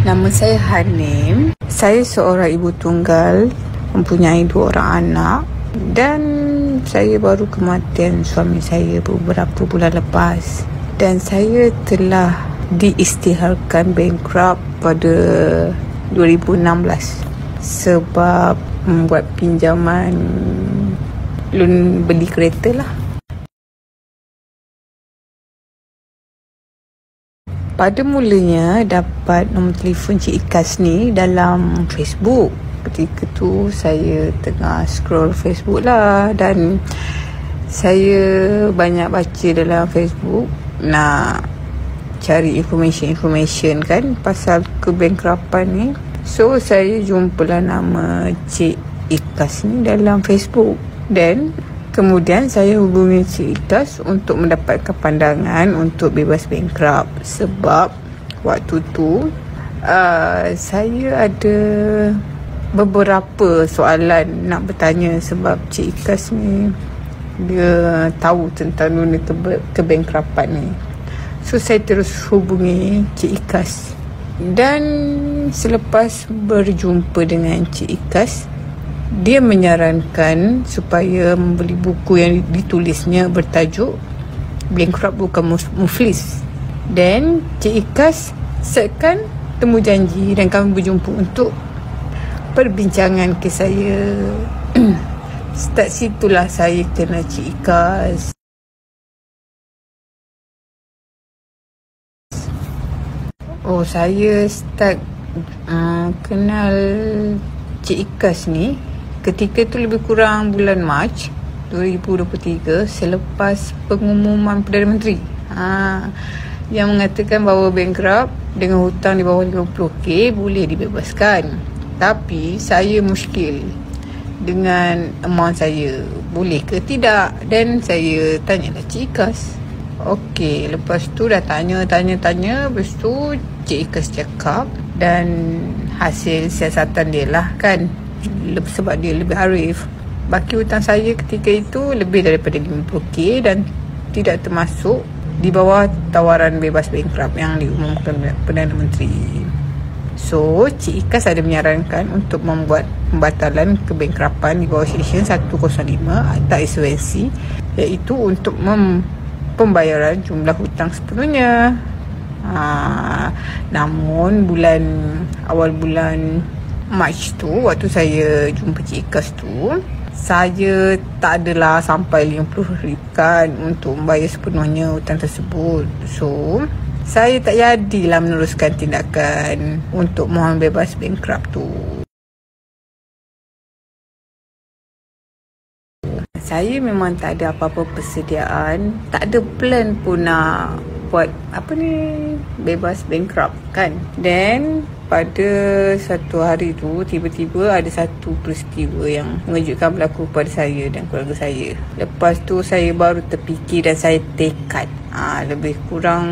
Nama saya Hanim. Saya seorang ibu tunggal, mempunyai 2 orang anak, dan saya baru kematian suami saya beberapa bulan lepas, dan saya telah diisytiharkan bankrupt pada 2016 sebab membuat pinjaman loan beli kereta lah. Pada mulanya dapat nombor telefon Cik Ikas ni dalam Facebook. Ketika tu saya tengah scroll Facebook lah, dan saya banyak baca dalam Facebook nak cari information kan pasal kebankrapan ni. So saya jumpalah nama Cik Ikas ni dalam Facebook, dan kemudian saya hubungi Cik Ikas untuk mendapatkan pandangan untuk bebas bankrupt. Sebab waktu tu saya ada beberapa soalan nak bertanya, sebab Cik Ikas ni dia tahu tentang dunia kebankrapan ni. So saya terus hubungi Cik Ikas, dan selepas berjumpa dengan Cik Ikas, dia menyarankan supaya membeli buku yang ditulisnya bertajuk Bankrupt Bukan Muflis. Dan Cik Ikas setkan temu janji dan kami berjumpa untuk perbincangan kes saya. Start situlah saya kenal Cik Ikas. Saya start kenal Cik Ikas ni ketika tu lebih kurang bulan Mac 2023, selepas pengumuman Perdana Menteri yang mengatakan bahawa bankrupt dengan hutang di bawah 50k boleh dibebaskan. Tapi saya muskil dengan amount saya, boleh ke tidak. Dan saya tanyalah Cik Ikas. Okey, lepas tu dah tanya. Lepas tu Cik Ikas cakap, dan hasil siasatan dia lah kan, sebab dia lebih arif, baki hutang saya ketika itu lebih daripada 50k dan tidak termasuk di bawah tawaran bebas bankrupt yang diumumkan Perdana Menteri. So Cik Ikas ada menyarankan untuk membuat pembatalan kebankrapan di bawah Seksyen 105 Akta Insolvensi, iaitu untuk pembayaran jumlah hutang sepenuhnya. Namun awal bulan Mac tu, waktu saya jumpa Cik Ikas tu, saya tak adalah sampai RM50 kan untuk membayar sepenuhnya hutang tersebut. So saya tak jadilah meneruskan tindakan untuk mohon bebas bankrupt tu. Saya memang tak ada apa-apa persediaan, tak ada plan pun nak buat bebas bankrupt kan. Dan pada satu hari tu, tiba-tiba ada satu peristiwa yang mengejutkan berlaku pada saya dan keluarga saya. Lepas tu saya baru terfikir dan saya tekad. Lebih kurang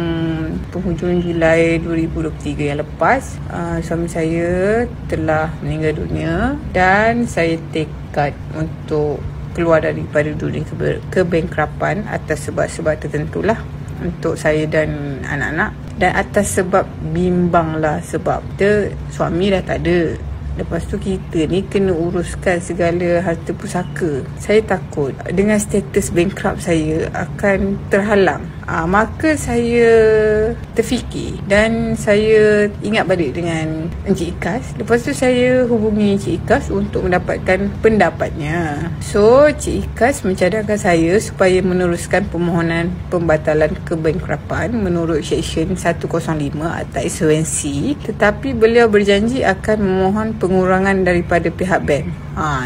penghujung Julai 2023 yang lepas, suami saya telah meninggal dunia, dan saya tekad untuk keluar daripada dunia kebankrapan atas sebab-sebab tertentulah untuk saya dan anak-anak, dan atas sebab bimbang lah, sebab dia suami dah tak ada. Lepas tu kita ni kena uruskan segala harta pusaka. Saya takut dengan status bankrupt saya akan terhalang. Maka saya terfikir dan saya ingat balik dengan Encik Ikas. Lepas tu saya hubungi Encik Ikas untuk mendapatkan pendapatnya. So Encik Ikas mencadangkan saya supaya meneruskan permohonan pembatalan kebankrapan menurut Seksyen 105 Akta Insolvensi, tetapi beliau berjanji akan memohon pengurangan daripada pihak bank.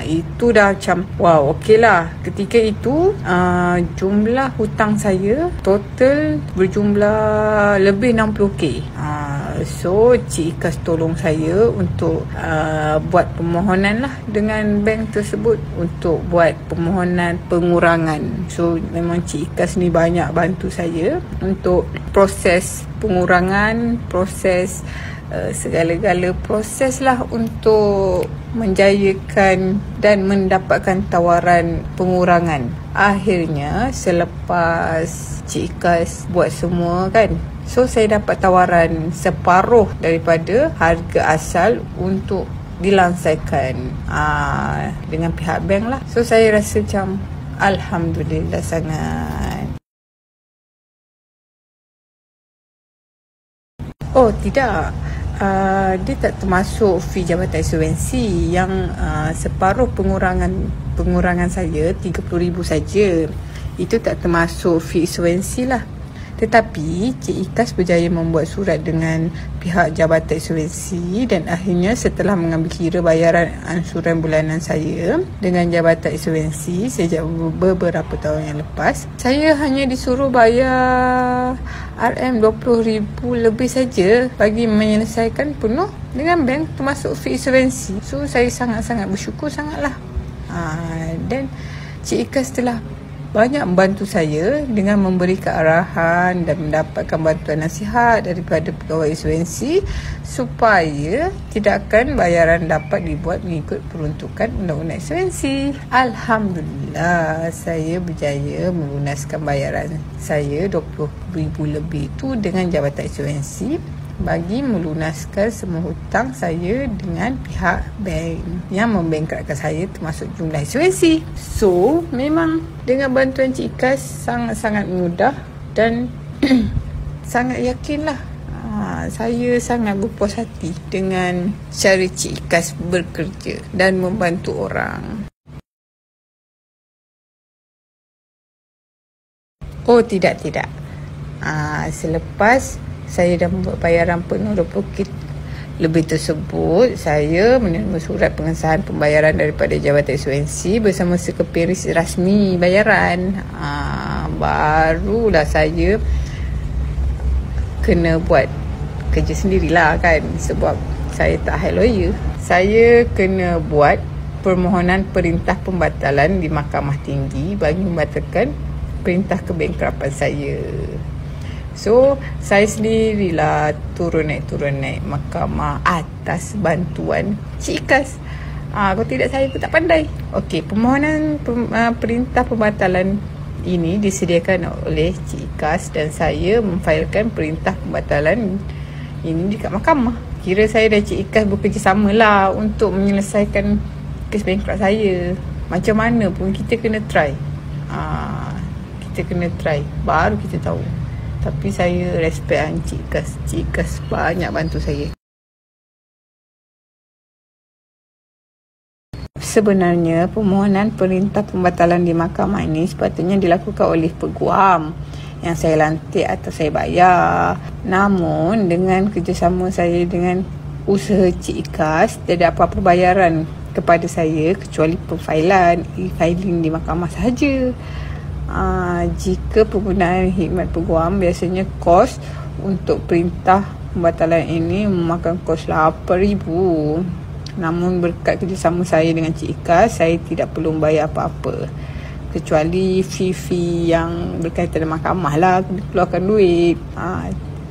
Itu dah macam wow, okey lah. Ketika itu jumlah hutang saya total berjumlah lebih 60k. So Cik Ikas tolong saya untuk buat permohonan lah dengan bank tersebut untuk buat permohonan pengurangan. So memang Cik Ikas ni banyak bantu saya untuk proses pengurangan, proses segala-gala proses lah untuk menjayakan dan mendapatkan tawaran pengurangan. Akhirnya selepas Cik Ikas buat semua kan, so saya dapat tawaran separuh daripada harga asal untuk dilansaikan dengan pihak bank lah. So saya rasa macam alhamdulillah sangat. Oh tidak, dia tak termasuk fee jabatan asuransi. Yang separuh pengurangan saya 30,000 saja. Itu tak termasuk fee asuransi lah. Tetapi Cik Ikas berjaya membuat surat dengan pihak jabatan asuransi dan akhirnya setelah mengambil kira bayaran ansuran bulanan saya dengan jabatan asuransi sejak beberapa tahun yang lepas, saya hanya disuruh bayar RM20,000 lebih saja bagi menyelesaikan penuh dengan bank termasuk fee asuransi. So saya sangat-sangat bersyukur sangatlah. Dan Cik Ikas telah banyak membantu saya dengan memberi kearahan dan mendapatkan bantuan nasihat daripada pegawai asuransi supaya tindakan bayaran dapat dibuat mengikut peruntukan undang-undang asuransi. Alhamdulillah, saya berjaya melunaskan bayaran saya RM20,000 lebih itu dengan jabatan asuransi bagi melunaskan semua hutang saya dengan pihak bank yang membengkrakkan saya termasuk jumlah asuransi. So, memang dengan bantuan Cik Ikas sangat-sangat mudah dan sangat yakinlah. Saya sangat berpuas hati dengan cara Cik Ikas bekerja dan membantu orang. Oh tidak. Selepas saya dah membuat bayaran penuh RM20,000 lebih tersebut, saya menerima surat pengesahan pembayaran daripada jabatan asuransi bersama sekeping resit rasmi bayaran. Barulah saya kena buat kerja sendirilah kan, sebab saya tak hire lawyer. Saya kena buat permohonan perintah pembatalan di Mahkamah Tinggi bagi membatalkan perintah kebengkrapan saya. So, saya sendirilah turun naik mahkamah atas bantuan Cik Ikas. Kalau tidak, saya pun tak pandai. Okey, permohonan perintah pembatalan ini disediakan oleh Cik Ikas dan saya memfailkan perintah pembatalan ini dekat mahkamah. Kira saya dan Cik Ikas bekerjasama lah untuk menyelesaikan kes bankrupt saya. Macam mana pun kita kena try. Baru kita tahu. Tapi saya respect Cik Ikas. Cik Ikas banyak bantu saya. Sebenarnya permohonan perintah pembatalan di mahkamah ini sepatutnya dilakukan oleh peguam yang saya lantik atau saya bayar. Namun dengan kerjasama saya dengan usaha Cik Ikas, tidak ada apa-apa bayaran kepada saya kecuali pemfailan, e-filing di mahkamah sahaja. Jika penggunaan khidmat peguam, biasanya kos untuk perintah pembatalan ini memakan kos RM8,000. Namun berkat kerjasama saya dengan Cik Ikas, saya tidak perlu membayar apa-apa kecuali fee yang berkaitan dengan mahkamah lah, kena keluarkan duit.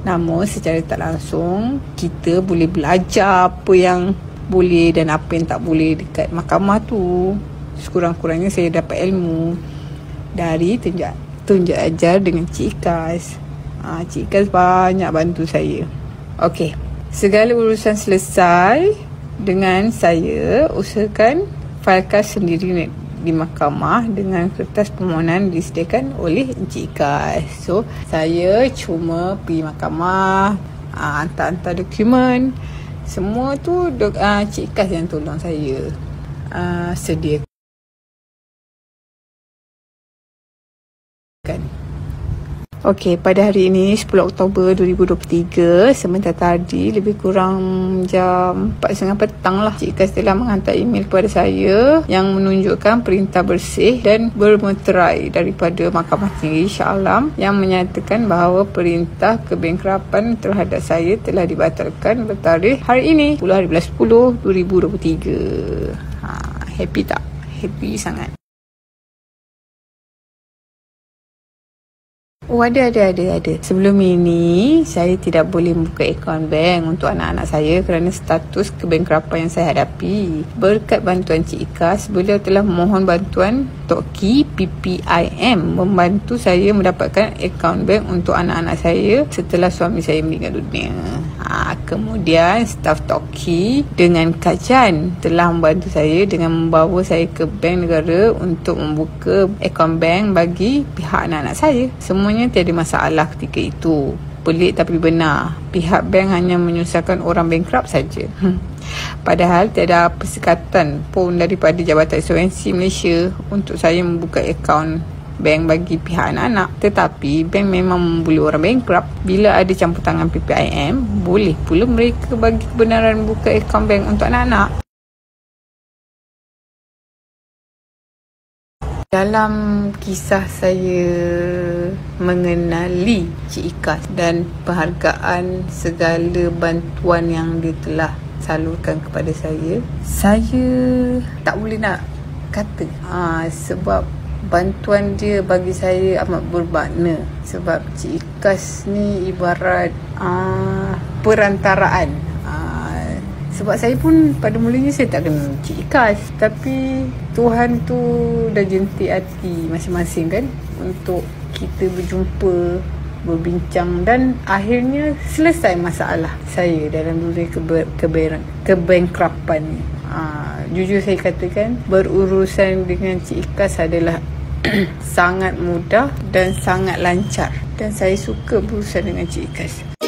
Namun secara tak langsung kita boleh belajar apa yang boleh dan apa yang tak boleh dekat mahkamah tu. Sekurang-kurangnya saya dapat ilmu dari tunjuk ajar dengan Cik Ikas. Cik Ikas banyak bantu saya. Okey, segala urusan selesai dengan saya usahakan failkan sendiri di mahkamah dengan kertas permohonan disediakan oleh Cik Ikas. So, saya cuma pergi mahkamah, hantar dokumen. Semua tu Cik Ikas yang tolong saya sediakan. Okey, pada hari ini 10 Oktober 2023, sebentar tadi lebih kurang jam 4.30 petang lah, Cik Ikas telah menghantar email kepada saya yang menunjukkan perintah bersih dan bermeterai daripada Mahkamah Tinggi Shah Alam yang menyatakan bahawa perintah kebengkrapan terhadap saya telah dibatalkan bertarikh hari ini 10 hari 10 2023. Happy tak? Happy sangat. Oh, ada. Sebelum ini, saya tidak boleh buka akaun bank untuk anak-anak saya kerana status kebankrapan yang saya hadapi. Berkat bantuan Cik Ikas, beliau telah memohon bantuan Tok Ki PPIM membantu saya mendapatkan akaun bank untuk anak-anak saya setelah suami saya meninggal dunia. Kemudian, staf Tok Ki dengan Kak Jan telah membantu saya dengan membawa saya ke bank negara untuk membuka akaun bank bagi pihak anak-anak saya. Semuanya tiada masalah ketika itu. Pelik tapi benar. Pihak bank hanya menyusahkan orang bankrupt saja. Padahal tiada persekatan pun daripada Jabatan Insolvensi Malaysia untuk saya membuka akaun bank bagi pihak anak-anak. Tetapi bank memang membuli orang bankrupt. Bila ada campur tangan PPIM, boleh pula mereka bagi kebenaran buka akaun bank untuk anak-anak. Dalam kisah saya mengenali Cik Ikas dan penghargaan segala bantuan yang dia telah salurkan kepada saya tak boleh nak kata. Sebab bantuan dia bagi saya amat bermakna. Sebab Cik Ikas ni ibarat perantaraan. Sebab saya pun pada mulanya saya tak kenal Cik Ikas. Tapi Tuhan tu dah jentik hati masing-masing kan untuk kita berjumpa, berbincang dan akhirnya selesai masalah saya dalam dunia kebankrapan ni. Jujur saya katakan berurusan dengan Cik Ikas adalah sangat mudah dan sangat lancar. Dan saya suka berurusan dengan Cik Ikas.